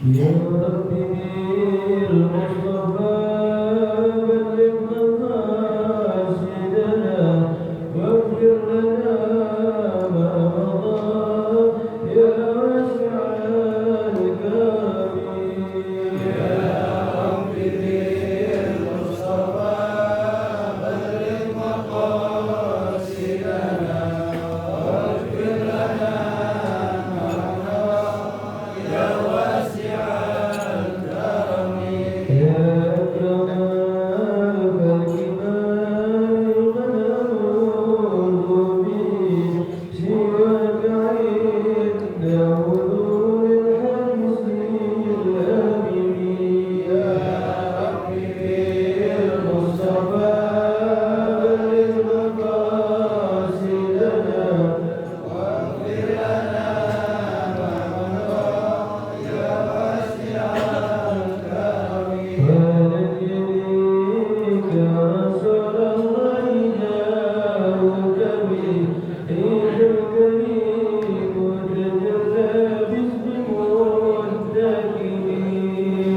يا ربي بالمصطفى بلغ مقاصدنا واغفر لنا ما مضى يا واسع الكرم يا ربي بالمصطفى بلغ مقاصدنا واغفر لنا ما مضى يا واسع الكرم يا أكرم الخلق من نعوذ به سواك عند حضور الحديث الآمن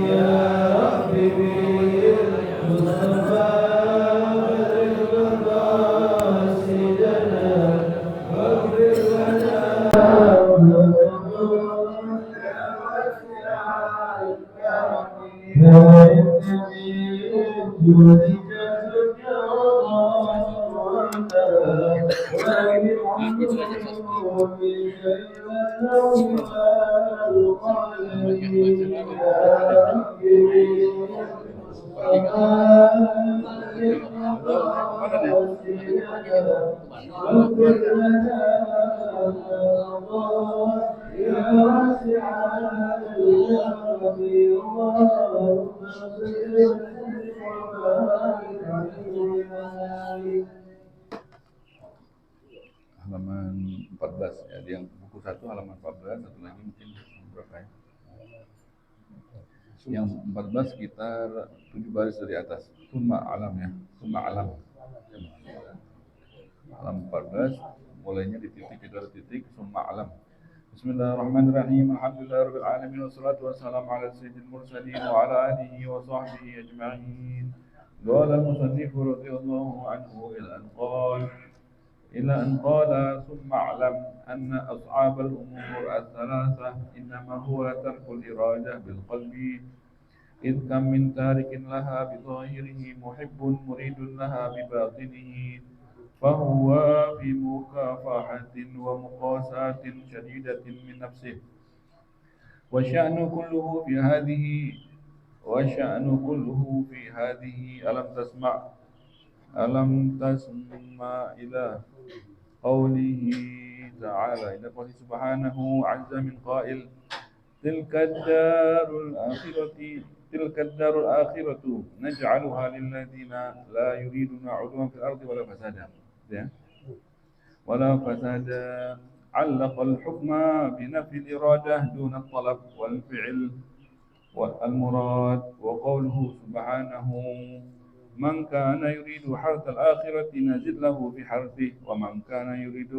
يا ربي بالمصطفى بلغ مقاصدنا واغفر لنا ما مضى يا واسع الكرم ولن يليك رسول الله جاءوك بريح الكريم وتجلى باسم منتكم يا ربي بالمصطفى بلغ مقاصدنا واغفر لنا ما halaman 14 ya, yang buku 1 halaman 14, satu lagi mungkin berapa ya? Yang 14 sekitar 7 baris dari atas. Summa alam ya, summa alam. Halaman 14 mulainya di titik itu ada titik summa alam. Bismillahirrahmanirrahim. Alhamdulillahirabbil alamin wassalatu wassalamu ala sayyidil mursalin wa ala alihi wa sahbihi ajma'in. Qala al-musannif radhiyallahu anhu إلى أن قال ثم اعلم أن أصعاب الأمور الثلاثة إنما هو ترك الإرادة بالقلب إذ كم من تارك لها بظاهره محب مريد لها بباطنه فهو في مكافحة ومقاساة شديدة من نفسه والشأن كله في هذه ألم تسمع إلى قوله تعالى إلى قوله سبحانه عز من قائل تلك الدار الآخرة نجعلها للذين لا يريدون علوا في الأرض ولا فسادا علق الحكم بنفي الإرادة دون الطلب والفعل والمراد وقوله سبحانه من كان يريد حرث الآخرة نزد له في حرثه ومن كان يريد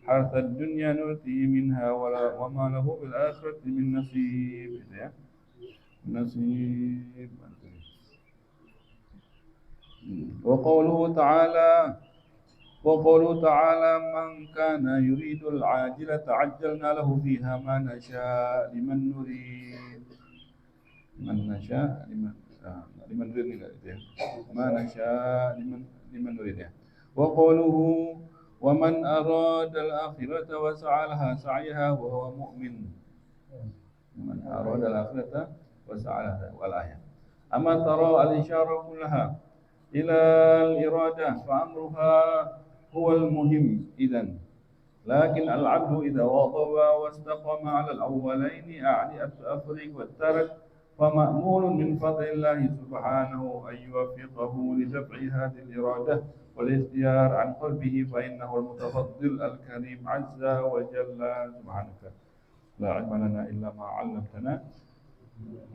حرث الدنيا نؤتيه منها وما له بالآخرة من نصيب وقوله تعالى من كان يريد العاجلة عجلنا له فيها ما نشاء لمن نريد لمن نريد وقوله ومن أراد الآخرة وسعى لها سعيها وهو مؤمن من أراد الآخرة وسعى لها والآية أما ترى الإشارة كلها إلى الإرادة فأمرها هو المهم إذن لكن العبد إذا واظب واستقام على الأولين أعني التفريق والترك فمأمول من فضل الله سبحانه أن يوفقه لدفع هذه الإرادة والاختيار عن قلبه فإنه المتفضل الكريم عز وجل سبحانك لا علم لنا إلا ما علمتنا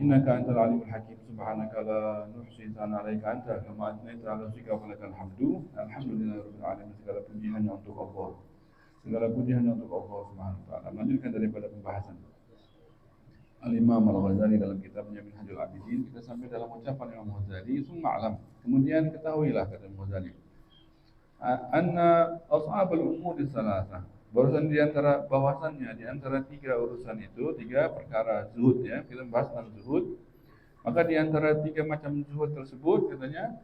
إنك أنت العليم الحكيم سبحانك لا نحصي ثناء عليك أنت كما أثنيت على نفسك ولك الحمد لله رب العالمين segala puji hanya untuk Allah Subhanahu wa taala. Melanjutkan daripada pembahasan Al-Imam Al-Ghazali dalam kitabnya Minhajul Abidin, kita sampai dalam ucapan Imam Ghazali, "Summa alam." Kemudian ketahuilah kata Imam Ghazali, anna ashabul umuri salasah. Bahwasannya di antara tiga urusan itu, tiga perkara zuhud ya, kita bahas tentang zuhud. Maka di antara tiga macam zuhud tersebut katanya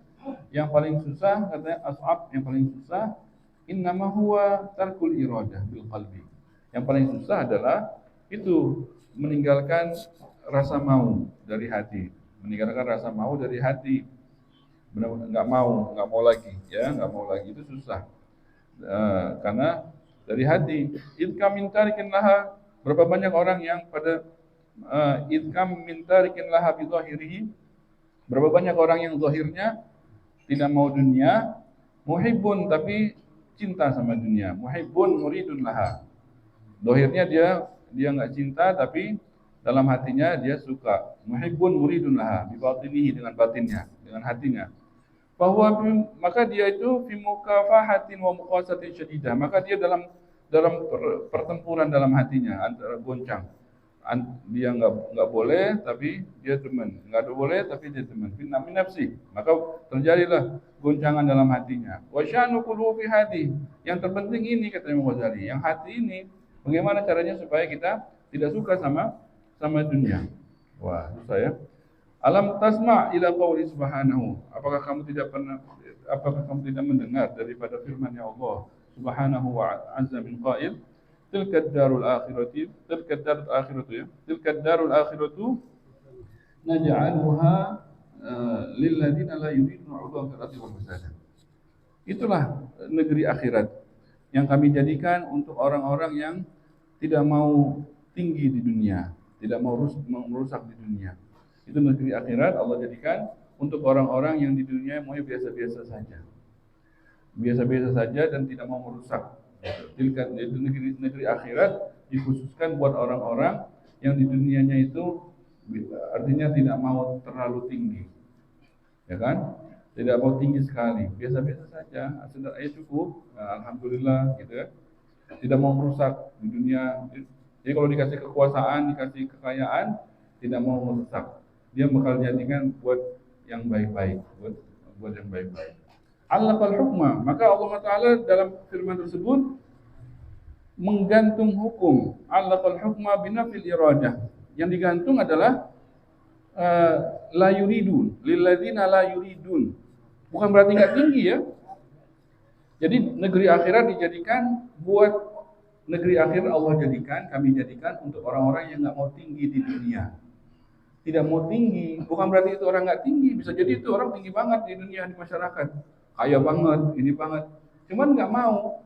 yang paling susah, katanya ashab yang paling susah, innama huwa tarkul iradah bil qalbi. Yang paling susah adalah itu meninggalkan rasa mau dari hati, meninggalkan rasa mau dari hati. Benar-benar nggak mau lagi, ya nggak mau lagi itu susah. Karena dari hati. Idkam min tarikin laha, berapa banyak orang yang pada idkam min tarikin laha bi zahirihi, berapa banyak orang yang zahirnya tidak mau dunia, muhibbun tapi cinta sama dunia, muhibbun muridun laha. Zahirnya dia nggak cinta tapi dalam hatinya dia suka. Muhibbun muridun laha, bi batinihi, dengan batinnya, dengan hatinya. Bahwa maka dia itu fi mukafahatin wa muqasatin syadidah, maka dia dalam pertempuran dalam hatinya antara goncang. Dia nggak boleh tapi dia demen, nggak boleh tapi dia demen. Fi nafsi, maka terjadilah goncangan dalam hatinya. Wa sya'nu qulubi hati, yang terpenting ini kata Imam Ghazali, yang hati ini bagaimana caranya supaya kita tidak suka sama dunia. Wah, susah ya. Alam tasma' ila qauli subhanahu. Apakah kamu tidak mendengar daripada firman-Nya Allah Subhanahu wa azza min qail, tilka darul akhirati, tilka darul akhiratu naj'aluha lil ladzina la yuriduna 'uluwan fil ardi wal fasada. Itulah negeri akhirat yang kami jadikan untuk orang-orang yang tidak mau tinggi di dunia, tidak mau merusak di dunia. Itu negeri akhirat Allah jadikan untuk orang-orang yang di dunia mau biasa-biasa saja. Biasa-biasa saja dan tidak mau merusak. Itu negeri akhirat dikhususkan buat orang-orang yang di dunianya itu artinya tidak mau terlalu tinggi. Ya kan? Tidak mau tinggi sekali, biasa-biasa saja, sudah cukup, alhamdulillah gitu ya. Tidak mau merusak di dunia. Jadi kalau dikasih kekuasaan, dikasih kekayaan, tidak mau merusak. Dia bakal jadikan buat yang baik-baik, buat yang baik-baik. Allaqal hukma, maka Allah Ta'ala dalam firman tersebut menggantung hukum. Allaqal hukma binafil iradah. Yang digantung adalah la yuridun, lilladzina la yuridun. Bukan berarti nggak tinggi ya. Jadi negeri akhirat dijadikan buat negeri akhir Allah jadikan, kami jadikan untuk orang-orang yang nggak mau tinggi di dunia. Tidak mau tinggi, bukan berarti itu orang nggak tinggi, bisa jadi itu orang tinggi banget di dunia, di masyarakat, kaya banget, ini banget, cuman nggak mau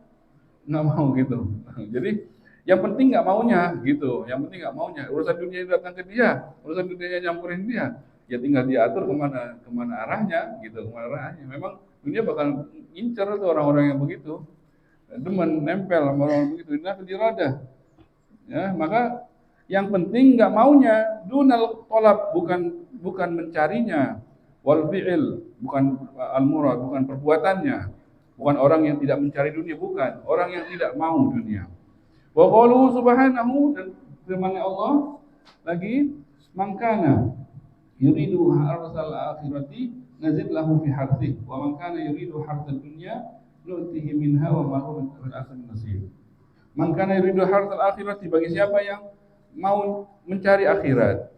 gitu. Jadi yang penting nggak maunya gitu, yang penting nggak maunya, urusan dunia datang ke dia, urusan dunia nyampurin dia, ya tinggal diatur kemana arahnya gitu, kemana arahnya. Memang dunia bakal incer tuh orang-orang yang begitu, demen nempel sama orang begitu, ini dirada, ya maka yang penting nggak maunya, dunal tolab, bukan mencarinya, wal fi'il, bukan al-murad, bukan perbuatannya, bukan orang yang tidak mencari dunia, bukan orang yang tidak mau dunia. Wa qauluhu subhanahu, dan firman Allah lagi, mangkana yuridu harsal akhirati nazid lahu fi harthi, wa mangkana yuridu harsal dunya nu'tihi minha wa ma huwa min asal nasib. Mangkana yuridu harsal akhirati, bagi siapa yang mau mencari akhirat,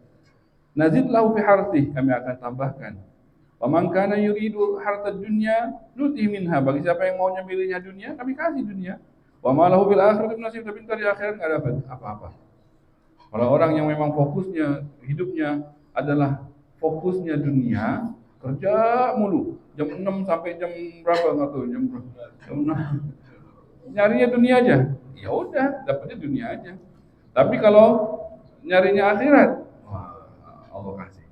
nazid lahu fi harthi, kami akan tambahkan. Wa man kana yuridu hartad dunya nuti minha, bagi siapa yang maunya milihnya dunia, kami kasih dunia. Wa ma lahu bil akhirati nasib, tapi di akhirat enggak dapat apa-apa. Kalau orang yang memang fokusnya hidupnya adalah fokusnya dunia, kerja mulu, jam 6 sampai jam berapa enggak tahu, jam 6. Nyarinya dunia aja. Ya udah, dapatnya dunia aja. Tapi kalau nyarinya akhirat, wah, Allah kasih.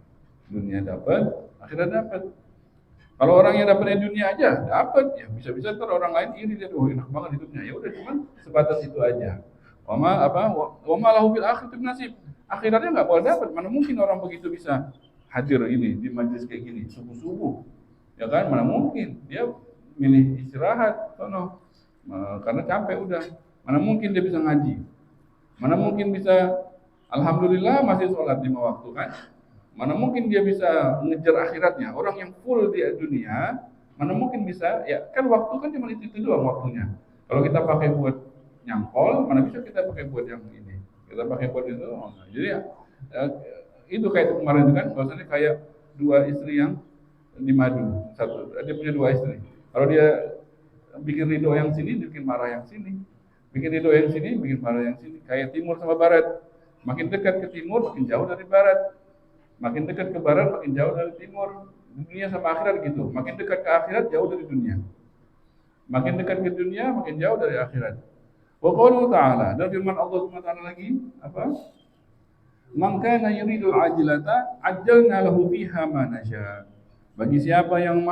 Dunia dapat, akhirat dapat. Kalau orang yang dapatnya dunia aja dapat, ya bisa-bisa ntar orang lain iri dia, oh enak banget hidupnya. Ya udah, cuman sebatas itu aja. Wama lahu bil akhirati nasib. Akhiratnya enggak boleh dapat. Mana mungkin orang begitu bisa hadir ini di majelis kayak gini subuh-subuh. Ya kan? Mana mungkin. Dia milih istirahat sono. Karena capek udah. Mana mungkin dia bisa ngaji. Mana mungkin bisa Alhamdulillah masih sholat 5 waktu kan. Mana mungkin dia bisa mengejar akhiratnya. Orang yang full di dunia, mana mungkin bisa, ya kan waktu kan cuma itu doang waktunya. Kalau kita pakai buat nyangkol, mana bisa kita pakai buat yang ini. Kita pakai buat itu. Jadi ya, eh, itu kayak kemarin itu kan, bahwasanya kayak dua istri yang dimadu. Satu, dia punya dua istri. Kalau dia bikin ridho yang sini, bikin marah yang sini. Bikin ridho yang sini, bikin marah yang sini. Kayak timur sama barat. Makin dekat ke timur, makin jauh dari barat. Makin dekat ke barat, makin jauh dari timur. Dunia sama akhirat gitu. Makin dekat ke akhirat, jauh dari dunia. Makin dekat ke dunia, makin jauh dari akhirat. Wa qauluhu ta'ala, dan firman Allah SWT lagi, apa? Man kana yuridul ajilata ajjalna lahu fiha ma nasya. Bagi siapa yang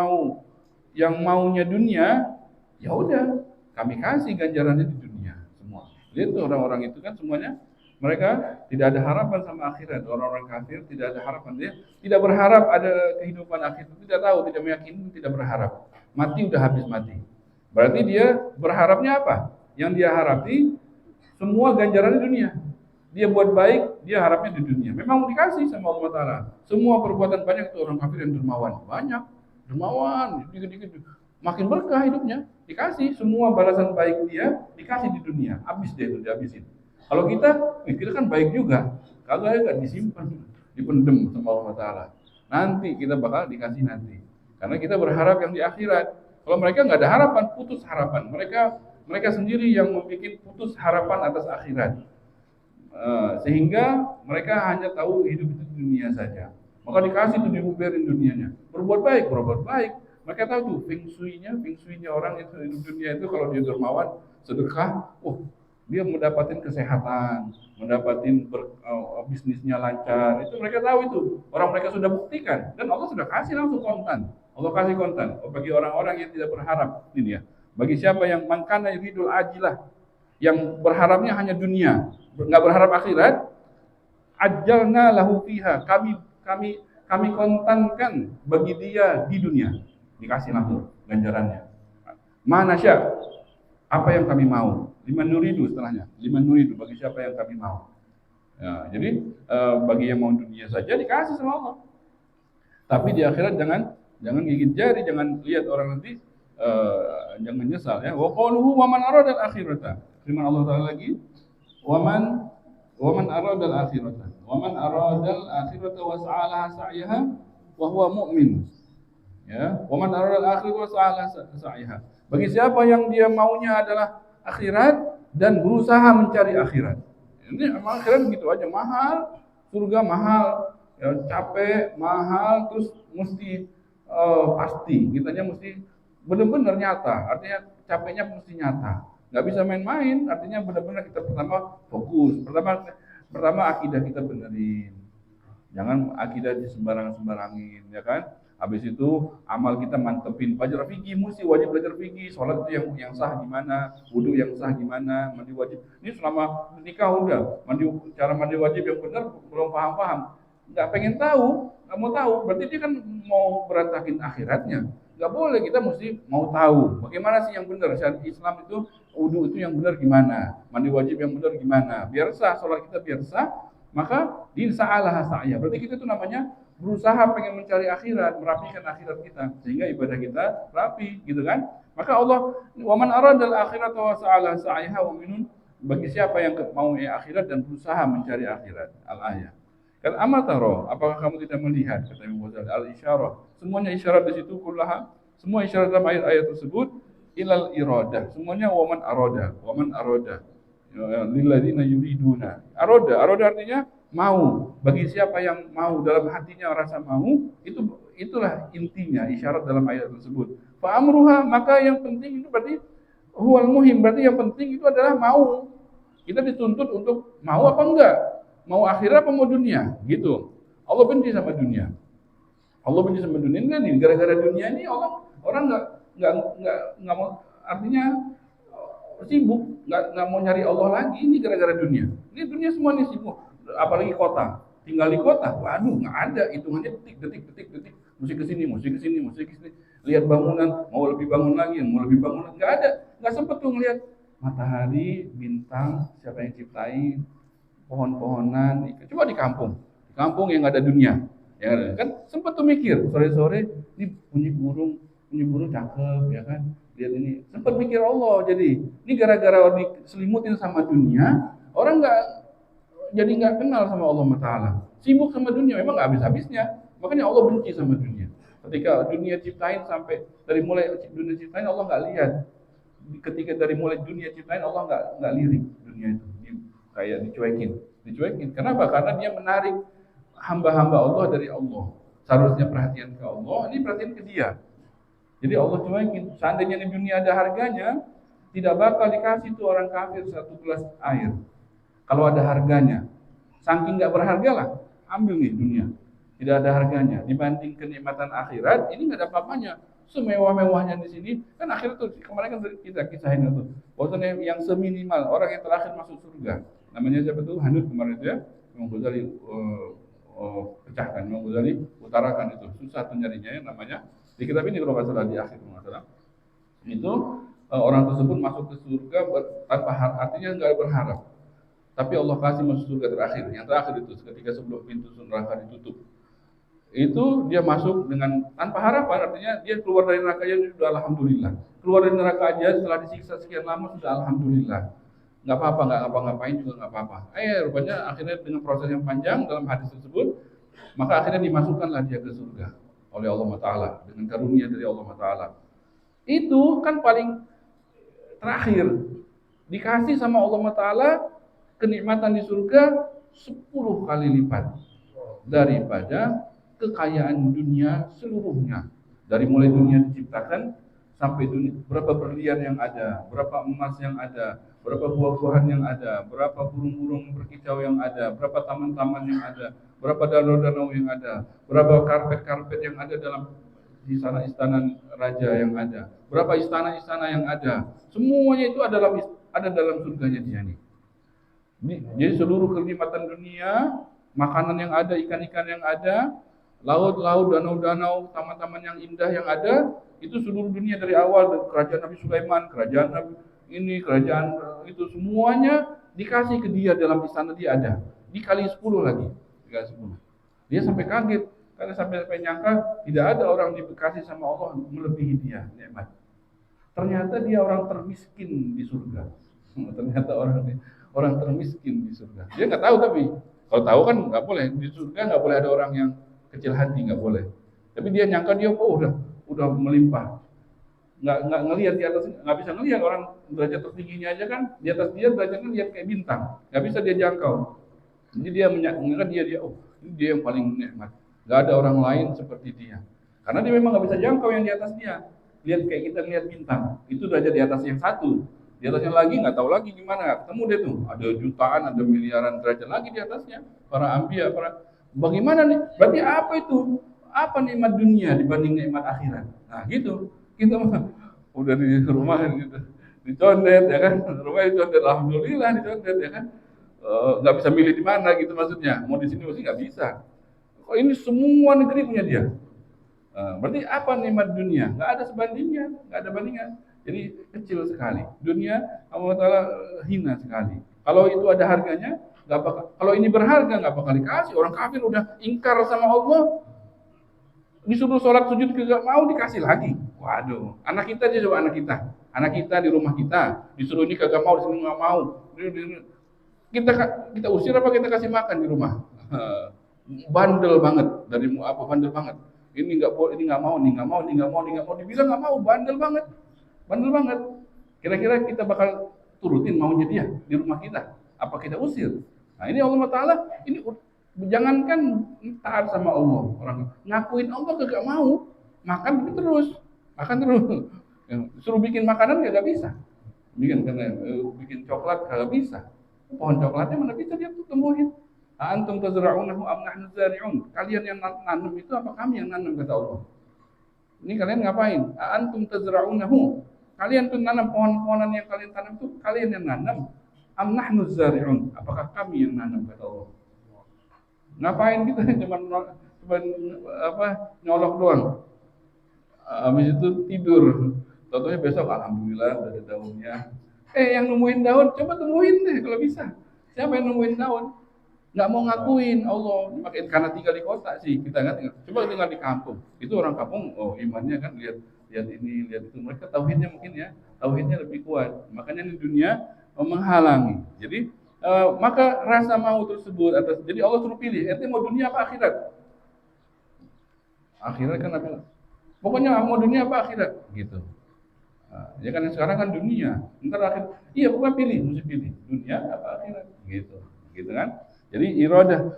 maunya dunia, ya udah, kami kasih ganjarannya di dunia semua. Lihat tuh orang-orang itu kan semuanya mereka tidak ada harapan sama akhirat. Orang-orang kafir tidak ada harapan, dia tidak berharap ada kehidupan akhir, tidak tahu, tidak meyakini, tidak berharap. Mati udah habis mati. Berarti dia berharapnya apa? Yang dia harapi semua ganjaran di dunia. Dia buat baik, dia harapnya di dunia. Memang dikasih sama Allah Ta'ala. Semua perbuatan banyak itu orang kafir yang dermawan. Banyak. Dermawan. Dikit-dikit. Makin berkah hidupnya. Dikasih. Semua balasan baik dia, dikasih di dunia. Habis dia itu, dihabisin. Kalau kita kan baik juga. Kalau nggak disimpan, dipendem sama Allah Ta'ala. Nanti kita bakal dikasih nanti. Karena kita berharap yang di akhirat. Kalau mereka nggak ada harapan, putus harapan. Mereka sendiri yang membuat putus harapan atas akhirat. Sehingga mereka hanya tahu hidup itu di dunia saja. Maka dikasih tuh dibuberin dunianya. Berbuat baik. Mereka tahu tuh feng shui-nya orang itu hidup dunia itu kalau dia dermawan, sedekah, dia mendapatkan kesehatan, mendapatkan bisnisnya lancar. Itu mereka tahu itu. Orang mereka sudah buktikan dan Allah sudah kasih langsung kontan. Allah kasih kontan bagi orang-orang yang tidak berharap ini ya. Bagi siapa yang mangkana yuridul ajilah, yang berharapnya hanya dunia, nggak berharap akhirat, ajalna lahu fiha, kami kontankan bagi dia di dunia, dikasih langsung ganjarannya. Mana sya, apa yang kami mau, liman nuridu setelahnya, liman nuridu, bagi siapa yang kami mau. Ya, jadi bagi yang mau dunia saja dikasih sama Allah. Tapi di akhirat jangan gigit jari, jangan lihat orang nanti, jangan nyesal ya. Wa qaluhu wa man arada al-akhirata. Firman Allah Ta'ala lagi, wa man arada al-akhirata. Wa man arada al-akhirata wa sa'alaha sa'yaha wa huwa mu'min. Ya, wa man arada al-akhirata wa sa'alaha sa'yaha. Bagi siapa yang dia maunya adalah akhirat dan berusaha mencari akhirat. Ini emang akhirat begitu aja, mahal, surga mahal, ya, capek, mahal, terus mesti pasti, kitanya mesti benar-benar nyata, artinya capeknya mesti nyata, nggak bisa main-main, artinya benar-benar kita pertama fokus, pertama akidah kita benerin, jangan akidah disembarang-sembarangin, ya kan? Habis itu amal kita mantepin, belajar fikih mesti wajib belajar fikih, sholat itu yang sah gimana, wudu yang sah gimana, mandi wajib. Ini selama nikah udah, cara mandi wajib yang benar belum paham-paham, nggak pengen tahu, nggak mau tahu, berarti dia kan mau berantakin akhiratnya. Nggak boleh, kita mesti mau tahu bagaimana sih yang benar. Syariat Islam itu wudu itu yang benar gimana, mandi wajib yang benar gimana, biar sah sholat kita biar sah, maka dinsa'alah sa'ya. Berarti kita itu namanya berusaha pengen mencari akhirat, merapikan akhirat kita sehingga ibadah kita rapi, gitu kan? Maka Allah, wa man aradal akhirata wa sa'ala sa'yaha wa minun, bagi siapa yang mau akhirat dan berusaha mencari akhirat. Al-ayat. Kan amataro, apakah kamu tidak melihat, kata Imam Ghazali, al-isyarah, semuanya isyarat di situ kullaha, semua isyarat dalam ayat-ayat tersebut ilal iradah, semuanya waman aroda lilladzina yuriduna. Aroda artinya mau, bagi siapa yang mau, dalam hatinya rasa mau, itulah intinya isyarat dalam ayat tersebut. Fa amruha, maka yang penting itu berarti huwal muhim, berarti yang penting itu adalah mau. Kita dituntut untuk mau apa enggak? Mau akhirat apa mau dunia? Gitu. Allah benci sama dunia. Ini gara-gara dunia ini orang nggak mau, artinya sibuk, nggak mau nyari Allah lagi. Ini gara-gara dunia. Ini dunia semua nih sibuk. Apalagi kota, tinggal di kota, waduh nggak ada hitungannya detik. Mesti kesini. Lihat bangunan, mau lebih bangun lagi, nggak ada, nggak sempet tuh ngelihat matahari, bintang, siapa yang ciptain, pohon-pohonan. Coba di kampung yang nggak ada dunia, ya kan sempat tuh mikir sore-sore ini bunyi burung cakep ya kan, lihat ini sempat mikir Allah. Jadi ini gara-gara diselimutin sama dunia, orang nggak kenal sama Allah Taala, sibuk sama dunia, memang nggak habis-habisnya. Makanya Allah benci sama dunia. Ketika dunia ciptain sampai dari mulai dunia ciptain Allah nggak lihat. Ketika dari mulai dunia ciptain Allah nggak lirik dunia itu, kayak dicuekin. Kenapa? Karena dia menarik hamba-hamba Allah dari Allah. Seharusnya perhatian ke Allah, ini perhatian ke dia. Jadi Allah cuekin. Seandainya di dunia ada harganya, tidak bakal dikasih tuh orang kafir satu gelas air. Kalau ada harganya, saking nggak berharga lah, ambil nih dunia. Tidak ada harganya dibanding kenikmatan akhirat. Ini nggak ada apa-apanya. Semewah-mewahnya di sini kan akhirat tuh kemarin kan kita kisahin itu. Bahwasanya yang seminimal orang yang terakhir masuk surga. Namanya siapa tuh? Hanud kemarin itu ya. Imam Ghazali pecahkan, Imam Ghazali utarakan itu. Susah tuh nyarinya ya namanya. Di kitab ini kalau nggak salah di akhir kalau nggak salah. Itu orang tersebut masuk ke surga tanpa artinya nggak berharap. Tapi Allah kasih masuk surga terakhir. Yang terakhir itu ketika sebelum pintu neraka ditutup. Itu dia masuk dengan tanpa harapan, artinya dia keluar dari neraka aja sudah alhamdulillah. Keluar dari neraka aja setelah disiksa sekian lama sudah alhamdulillah. Nggak apa-apa, nggak ngapa-ngapain juga nggak apa-apa. Rupanya akhirnya dengan proses yang panjang dalam hadis tersebut, maka akhirnya dimasukkanlah dia ke surga oleh Allah Taala dengan karunia dari Allah Taala. Itu kan paling terakhir dikasih sama Allah Taala kenikmatan di surga 10 kali lipat daripada kekayaan dunia seluruhnya. Dari mulai dunia diciptakan sampai dunia, berapa berlian yang ada, berapa emas yang ada, berapa buah-buahan yang ada, berapa burung-burung berkicau yang ada, berapa taman-taman yang ada, berapa danau-danau yang ada, berapa karpet-karpet yang ada dalam istana-istana raja yang ada, berapa istana-istana yang ada. Semuanya itu ada dalam surganya dia nih. Jadi seluruh kenikmatan dunia, makanan yang ada, ikan-ikan yang ada, laut-laut, danau-danau, taman-taman yang indah yang ada, itu seluruh dunia dari awal, dari kerajaan Nabi Sulaiman, kerajaan Nabi ini, kerajaan itu, semuanya dikasih ke dia dalam istana dia ada. Dikali 10 lagi, dikali 10. Dia sampai kaget, karena sampai nyangka tidak ada orang dikasih sama Allah melebihi dia nikmat. Ternyata dia orang termiskin di surga. Ternyata orang termiskin di surga. Dia nggak tahu, tapi kalau tahu kan nggak boleh, di surga nggak boleh ada orang yang kecil hati, nggak boleh. Tapi dia nyangka dia udah melimpah, nggak ngelihat di atas, nggak bisa ngelihat orang derajat tertingginya aja kan, di atas dia derajatnya lihat kayak bintang, nggak bisa dia jangkau. Jadi dia menyangka dia ini dia yang paling nikmat, nggak ada orang lain seperti dia, karena dia memang nggak bisa jangkau yang di atas dia. Lihat kayak kita lihat bintang, itu derajat di atas yang satu, di atasnya lagi nggak tahu lagi gimana, ketemu dia tuh ada jutaan, ada miliaran derajat lagi di atasnya, para anbiya, bagaimana nih? Berarti apa itu? Apa nikmat dunia dibanding nikmat akhirat? Nah gitu. Kita mah udah di rumah gitu, dicondet ya kan? Rumah dicondet, alhamdulillah dicondet ya kan? Nggak bisa milih di mana gitu maksudnya. Mau di sini mesti nggak bisa. Kok ini semua negeri punya dia? Berarti apa nikmat dunia? Nggak ada sebandingnya, nggak ada bandingan. Jadi kecil sekali. Dunia Allah Taala hina sekali. Kalau itu ada harganya, nggak bakal. Kalau ini berharga nggak bakal dikasih. Orang kafir udah ingkar sama Allah, disuruh sholat sujud nggak mau, dikasih lagi. Waduh, anak kita aja coba, anak kita di rumah kita disuruh ini kagak mau, disuruh nggak mau. Kita usir apa kita kasih makan di rumah? Bandel banget, dari apa bandel banget. Ini nggak boleh, ini nggak mau, ini nggak mau, ini nggak mau, ini nggak mau, dibilang nggak mau, bandel banget. Kira-kira kita bakal turutin maunya dia di rumah kita? Apa kita usir? Nah ini Allah Taala, ini jangankan taat sama Allah, orang ngakuin Allah kagak mau, makan terus. Suruh bikin makanan gak bisa, bikin coklat kagak bisa. Pohon coklatnya mana bisa dia tuh tumbuhin? Antum tazra'unahu am nahnu zari'un? Kalian yang nanam itu apa kami yang nanam, kata Allah. Ini kalian ngapain? Antum tazra'unahu? Kalian tuh nanam pohon-pohonan yang kalian tanam itu kalian yang nanam. Am nahnu zari'un? Apakah kami yang nanam, kata Allah. Ngapain kita cuma nyolok doang. Habis itu tidur. Contohnya besok alhamdulillah udah ada daunnya. Yang nemuin daun, coba temuin deh kalau bisa. Siapa yang nemuin daun? Nggak mau ngakuin Allah. Makin karena tinggal di kota sih kita nggak tinggal. Coba tinggal di kampung. Itu orang kampung, oh imannya kan lihat lihat ini lihat itu. Mereka tauhidnya mungkin ya, tauhidnya lebih kuat. Makanya di dunia menghalangi. Jadi maka rasa mau tersebut atas. Jadi Allah suruh pilih. Ente mau dunia apa akhirat? Akhirat kan apa? Pokoknya mau dunia apa akhirat? Gitu. Ya kan sekarang kan dunia, ntar akhir, iya pokoknya pilih, mesti pilih dunia apa akhirat, gitu, gitu kan? Jadi iradah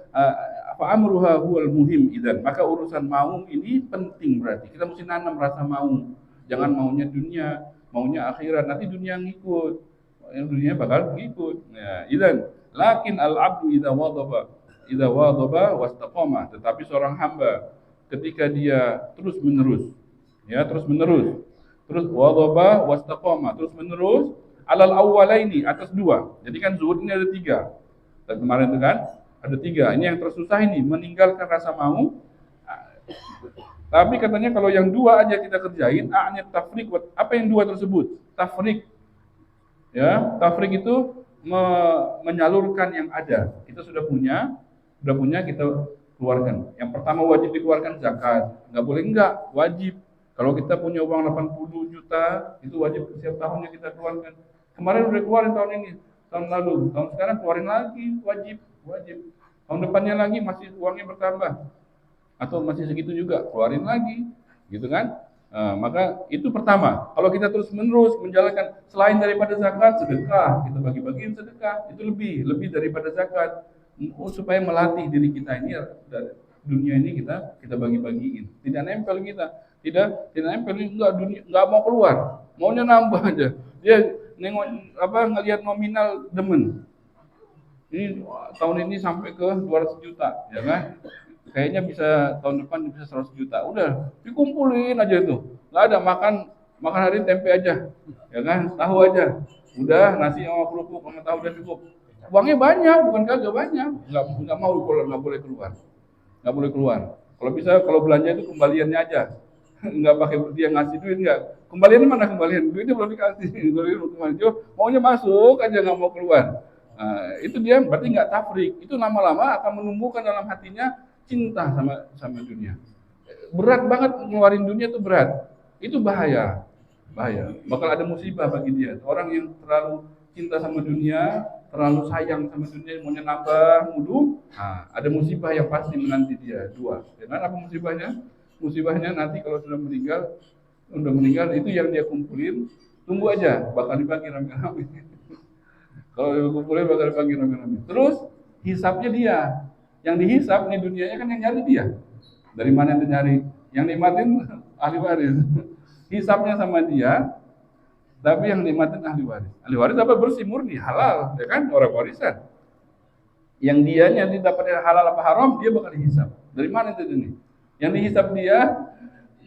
apa amruha huwal muhim idan, maka urusan mau ini penting berarti kita mesti nanam rasa mau, jangan maunya dunia, maunya akhirat, nanti dunia ngikut, yang dunia bakal ngikut. Ya, idan, lakin al abdu idza wadaba wastaqama, tetapi seorang hamba ketika dia terus menerus, ya terus menerus terus wadaba wastaqama terus menerus alal awwalaini atas dua. Jadi kan zuhud ini ada tiga. Dan kemarin itu kan ada tiga. Ini yang tersusah ini meninggalkan rasa mau. Tapi katanya kalau yang dua aja kita kerjain, a'nya tafrik. Apa yang dua tersebut? Tafrik. Ya, tafrik itu menyalurkan yang ada. Kita sudah punya kita keluarkan. Yang pertama wajib dikeluarkan zakat. Nggak boleh enggak, wajib. Kalau kita punya uang 80 juta, itu wajib setiap tahunnya kita keluarkan. Kemarin udah keluarin tahun ini, tahun lalu, tahun sekarang keluarin lagi, wajib, wajib. Tahun depannya lagi masih uangnya bertambah, atau masih segitu juga, keluarin lagi, gitu kan? Maka itu pertama. Kalau kita terus menerus menjalankan selain daripada zakat, sedekah, kita bagi-bagiin sedekah, itu lebih daripada zakat, supaya melatih diri kita ini dari dunia ini kita bagi-bagiin, tidak nempel kita. Tidak nempel, enggak dunia, enggak mau keluar, maunya nambah aja. Dia nengok ngelihat nominal demen. Ini tahun ini sampai ke 200 juta, ya kan? Kayaknya bisa tahun depan bisa 100 juta. Udah, dikumpulin aja itu. Enggak ada makan hari tempe aja. Ya kan? Tahu aja. Udah nasi sama kerupuk sama tahu udah cukup. Uangnya banyak, bukan kagak banyak. Enggak mau keluar, enggak boleh keluar. Enggak boleh keluar. Kalau bisa kalau belanja itu kembaliannya aja. Nggak pakai dia ngasih duit, nggak kembalian mana, kembalian duitnya belum dikasih, kembalian maunya masuk aja, nggak mau keluar. Itu dia berarti nggak tafrik. Itu lama-lama akan menumbuhkan dalam hatinya cinta sama dunia. Berat banget ngeluarin dunia, itu berat, itu bahaya, bakal ada musibah bagi dia. Orang yang terlalu cinta sama dunia, terlalu sayang sama dunia, maunya nambah mulu, ada musibah yang pasti menanti dia. Dua, dengan apa musibahnya? Musibahnya nanti kalau sudah meninggal itu yang dia kumpulin, tunggu aja bakal dibagi rame-rame. Kalau dikumpulin bakal dibagi rame-rame. Terus hisapnya dia, yang dihisap nih dunianya kan yang nyari dia. Dari mana yang nyari? Yang nikmatin ahli waris. Hisapnya sama dia, tapi yang nikmatin ahli waris. Ahli waris apa? Bersih, murni, halal, ya kan? Orang warisan. Yang dia nanti dapatnya halal apa haram, dia bakal dihisap. Dari mana itu ini? Yang dihisap dia,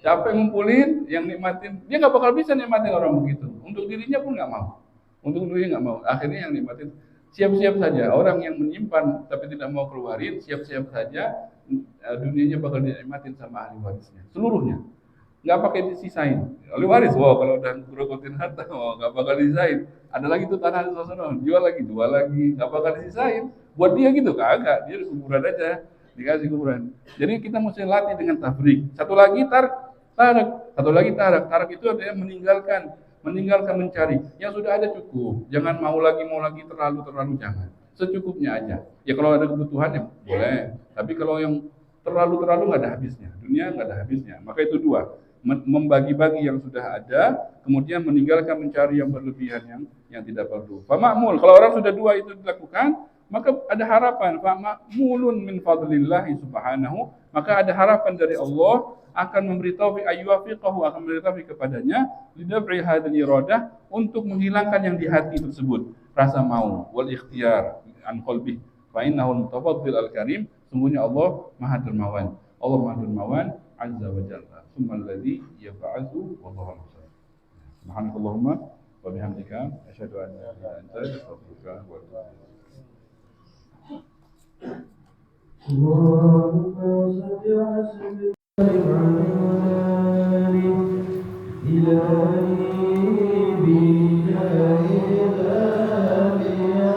capek ngumpulin, yang nikmatin, dia nggak bakal bisa nikmatin orang begitu. Untuk dirinya pun nggak mau. Untuk dirinya nggak mau. Akhirnya yang nikmatin, siap-siap saja. Orang yang menyimpan tapi tidak mau keluarin, siap-siap saja dunianya bakal dinikmatin sama ahli warisnya. Seluruhnya. Nggak pakai disisain. Ahli waris, kalau udah berokotin harta, nggak bakal disisain. Ada lagi tuh tanah jual lagi, nggak bakal disisain. Buat dia gitu, kagak. Dia kuburan aja. Dikasih kuburan. Jadi kita mesti latih dengan tafrik. Satu lagi tarak. Tarak itu adalah meninggalkan mencari. Yang sudah ada cukup. Jangan mau lagi terlalu jangan. Secukupnya aja. Ya kalau ada kebutuhan ya boleh. Tapi kalau yang terlalu nggak ada habisnya. Dunia nggak ada habisnya. Maka itu dua. Membagi-bagi yang sudah ada, kemudian meninggalkan mencari yang berlebihan yang tidak perlu. Famakmul. Kalau orang sudah dua itu dilakukan, maka ada harapan, fa'mulun min fadlillahi subhanahu, maka ada harapan dari Allah akan memberi taufik ayyufiqahu, akan memberi taufik kepadanya lidaf'i hadzal iradah, untuk menghilangkan yang di hati tersebut, rasa mau wal ikhtiyar an qalbi, fa innahu mutafaddil al-karim, sungguhnya Allah Maha Dermawan. Allah Maha Dermawan azza wa jalla. Tsummal ladzi yab'atsu wallahu a'lam. Subhanakallahumma wa bihamdika asyhadu an la ilaha illa anta astaghfiruka wa atubu ilaik. اللهم صل على سيدنا محمد إلهي بجاه الأنبياء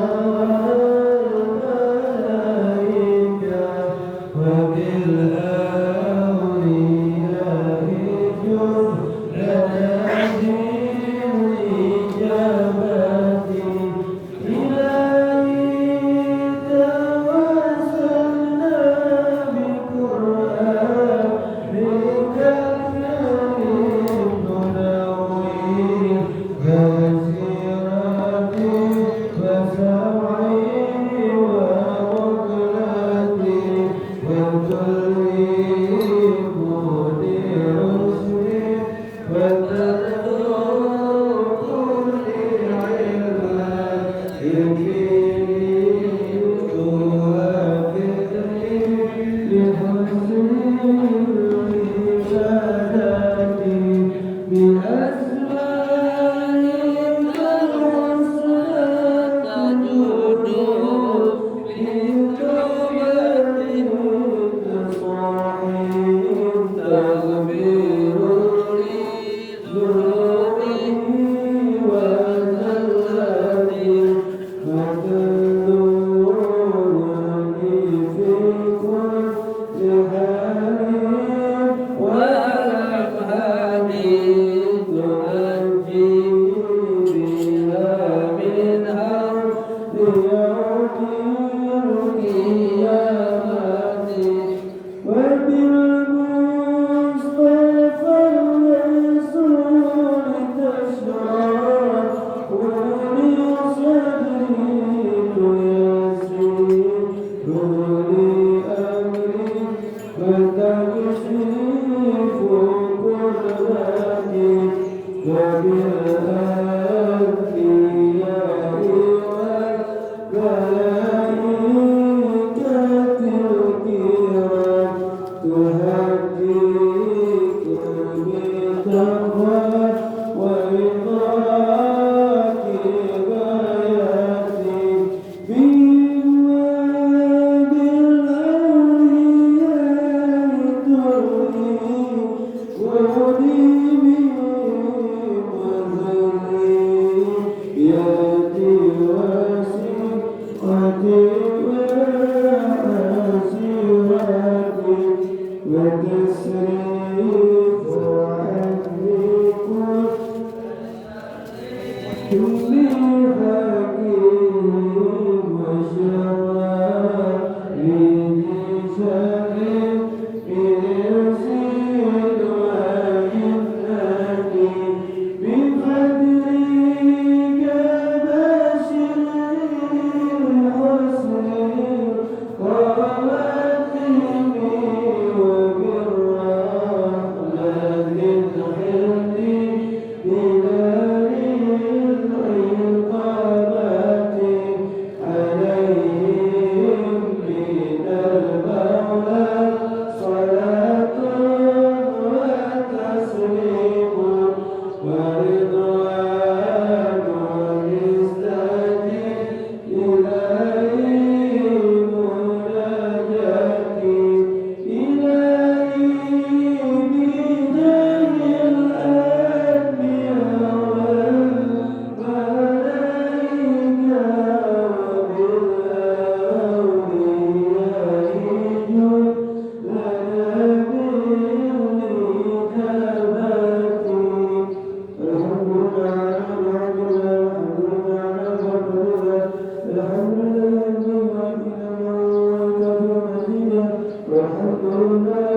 والحمد لله